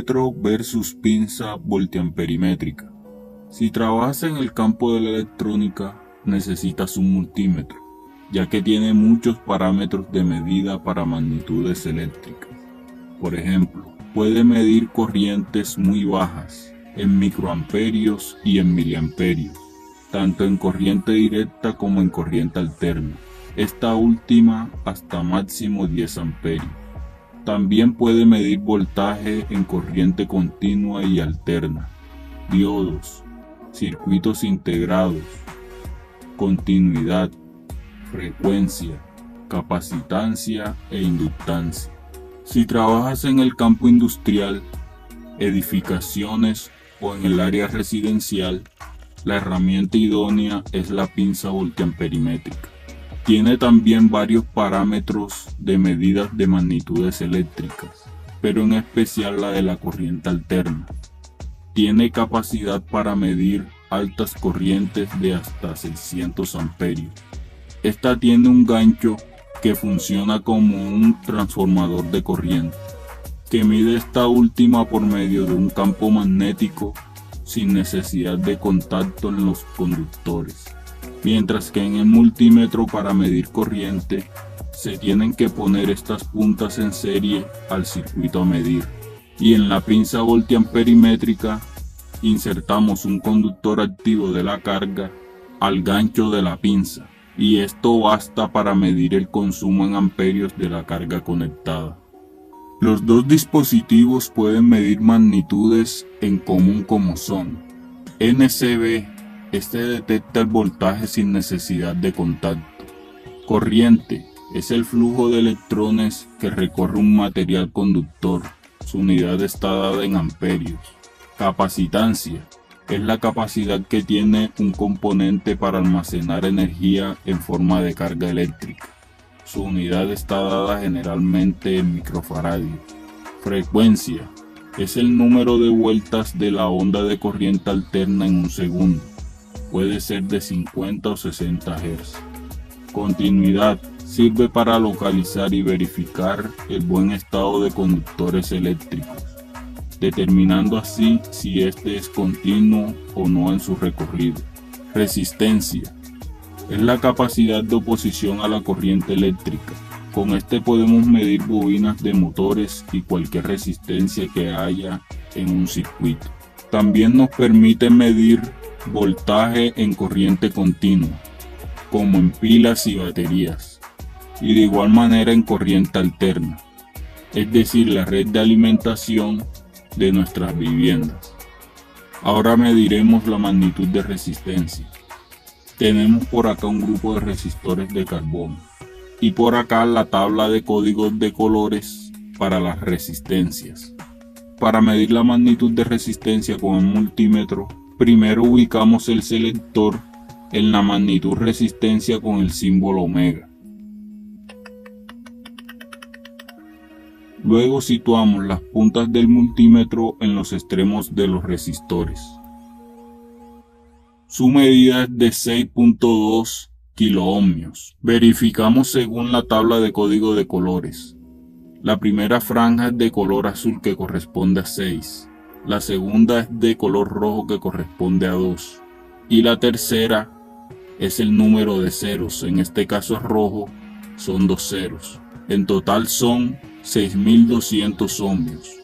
multímetro versus pinza voltiamperimétrica. Si trabajas en el campo de la electrónica, necesitas un multímetro, ya que tiene muchos parámetros de medida para magnitudes eléctricas. Por ejemplo, puede medir corrientes muy bajas, en microamperios y en miliamperios, tanto en corriente directa como en corriente alterna, esta última hasta máximo 10 amperios. También puede medir voltaje en corriente continua y alterna, diodos, circuitos integrados, continuidad, frecuencia, capacitancia e inductancia. Si trabajas en el campo industrial, edificaciones o en el área residencial, la herramienta idónea es la pinza voltiamperimétrica. Tiene también varios parámetros de medidas de magnitudes eléctricas, pero en especial la de la corriente alterna. Tiene capacidad para medir altas corrientes de hasta 600 amperios. Esta tiene un gancho que funciona como un transformador de corriente, que mide esta última por medio de un campo magnético sin necesidad de contacto en los conductores. Mientras que en el multímetro para medir corriente, se tienen que poner estas puntas en serie al circuito a medir. Y en la pinza voltiamperimétrica, insertamos un conductor activo de la carga al gancho de la pinza, y esto basta para medir el consumo en amperios de la carga conectada. Los dos dispositivos pueden medir magnitudes en común como son NCV. Este detecta el voltaje sin necesidad de contacto. Corriente es el flujo de electrones que recorre un material conductor. Su unidad está dada en amperios. Capacitancia es la capacidad que tiene un componente para almacenar energía en forma de carga eléctrica. Su unidad está dada generalmente en microfaradios. Frecuencia es el número de vueltas de la onda de corriente alterna en un segundo. Puede ser de 50 o 60 Hz. Continuidad sirve para localizar y verificar el buen estado de conductores eléctricos, determinando así si este es continuo o no en su recorrido. Resistencia es la capacidad de oposición a la corriente eléctrica. Con este podemos medir bobinas de motores y cualquier resistencia que haya en un circuito. También nos permite medir voltaje en corriente continua, como en pilas y baterías, y de igual manera en corriente alterna, es decir, la red de alimentación de nuestras viviendas. Ahora mediremos la magnitud de resistencia. Tenemos por acá un grupo de resistores de carbono y por acá la tabla de códigos de colores para las resistencias. Para medir la magnitud de resistencia con el multímetro, primero ubicamos el selector en la magnitud resistencia con el símbolo omega. Luego situamos las puntas del multímetro en los extremos de los resistores. Su medida es de 6.2 kiloohmios. Verificamos según la tabla de código de colores. La primera franja es de color azul que corresponde a 6. La segunda es de color rojo que corresponde a 2. Y la tercera es el número de ceros. En este caso es rojo, son 2 ceros. En total son 6200 ohmios,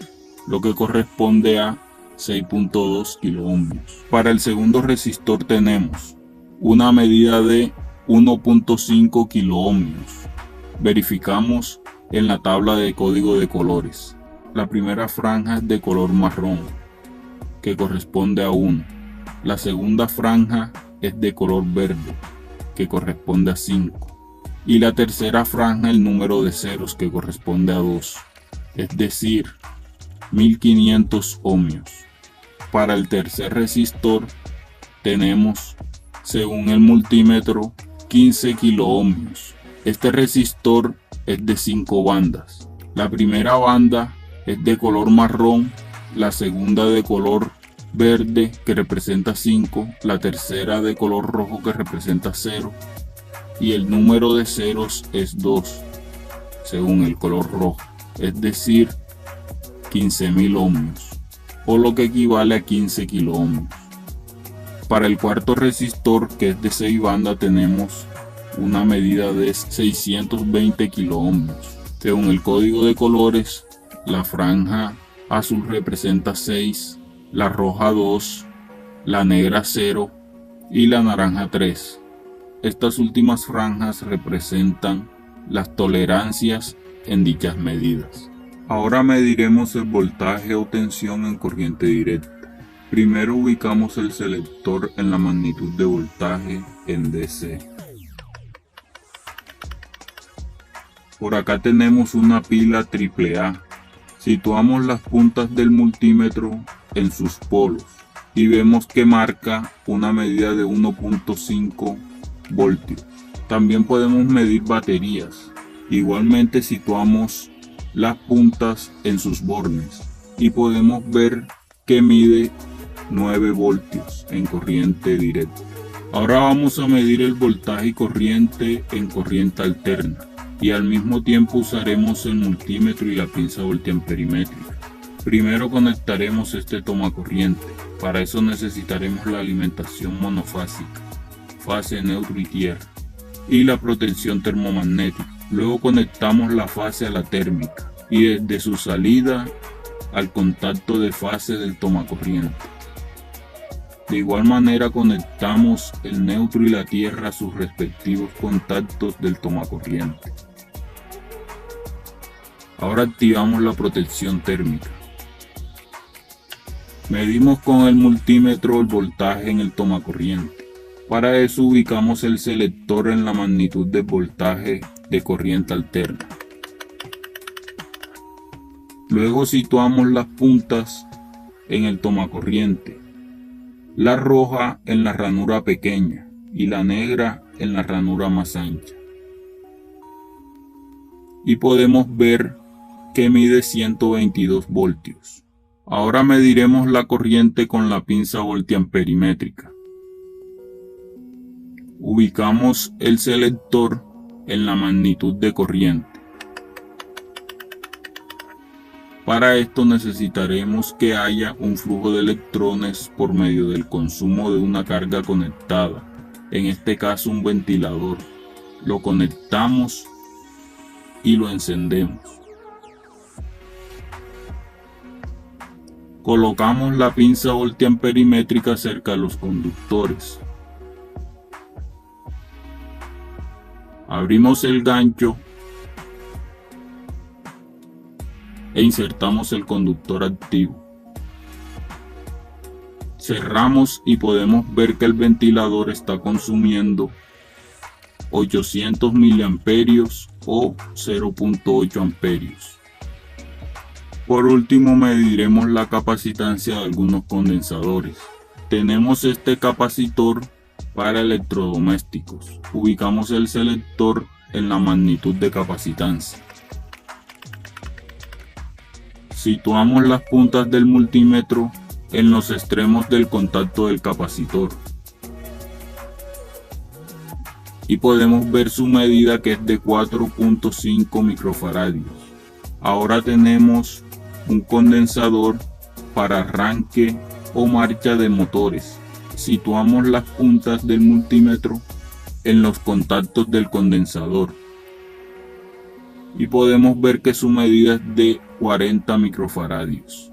lo que corresponde a 6.2 kiloohmios. Para el segundo resistor tenemos una medida de 1.5 kiloohmios. Verificamos en la tabla de código de colores. La primera franja es de color marrón, que corresponde a 1. La segunda franja es de color verde, que corresponde a 5. Y la tercera franja el número de ceros, que corresponde a 2, es decir, 1500 ohmios. Para el tercer resistor tenemos, según el multímetro, 15 kiloohmios. Este resistor es de 5 bandas. La primera banda es de color marrón, la segunda de color verde que representa 5, la tercera de color rojo que representa 0 y el número de ceros es 2 según el color rojo, es decir 15.000 ohmios. o lo que equivale a 15 kiloohmios. Para el cuarto resistor, que es de 6 bandas, tenemos una medida de 620 kiloohmios. Según el código de colores, la franja azul representa 6, la roja 2, la negra 0 y la naranja 3. Estas últimas franjas representan las tolerancias en dichas medidas. Ahora mediremos el voltaje o tensión en corriente directa. Primero ubicamos el selector en la magnitud de voltaje en DC. Por acá tenemos una pila AAA. Situamos las puntas del multímetro en sus polos y vemos que marca una medida de 1.5 voltios. También podemos medir baterías. Igualmente situamos las puntas en sus bornes y podemos ver que mide 9 voltios en corriente directa. Ahora vamos a medir el voltaje y corriente en corriente alterna y al mismo tiempo usaremos el multímetro y la pinza voltiamperimétrica. Primero conectaremos este tomacorriente. Para eso necesitaremos la alimentación monofásica, fase, neutro y tierra, y la protección termomagnética. Luego conectamos la fase a la térmica y desde su salida al contacto de fase del tomacorriente. De igual manera conectamos el neutro y la tierra a sus respectivos contactos del tomacorriente. Ahora activamos la protección térmica. Medimos con el multímetro el voltaje en el tomacorriente. Para eso ubicamos el selector en la magnitud de voltaje de corriente alterna. Luego situamos las puntas en el tomacorriente, la roja en la ranura pequeña y la negra en la ranura más ancha. Y podemos ver que mide 122 voltios. Ahora mediremos la corriente con la pinza voltiamperimétrica. Ubicamos el selector en la magnitud de corriente. Para esto necesitaremos que haya un flujo de electrones por medio del consumo de una carga conectada, en este caso un ventilador. Lo conectamos y lo encendemos. Colocamos la pinza voltiamperimétrica cerca de los conductores. Abrimos el gancho e insertamos el conductor activo. Cerramos y podemos ver que el ventilador está consumiendo 800 miliamperios o 0.8 amperios. Por último, mediremos la capacitancia de algunos condensadores. Tenemos este capacitor para electrodomésticos. Ubicamos el selector en la magnitud de capacitancia. Situamos las puntas del multímetro en los extremos del contacto del capacitor. Y podemos ver su medida, que es de 4.5 microfaradios. Ahora tenemos un condensador para arranque o marcha de motores. Situamos las puntas del multímetro en los contactos del condensador y podemos ver que su medida es de 40 microfaradios.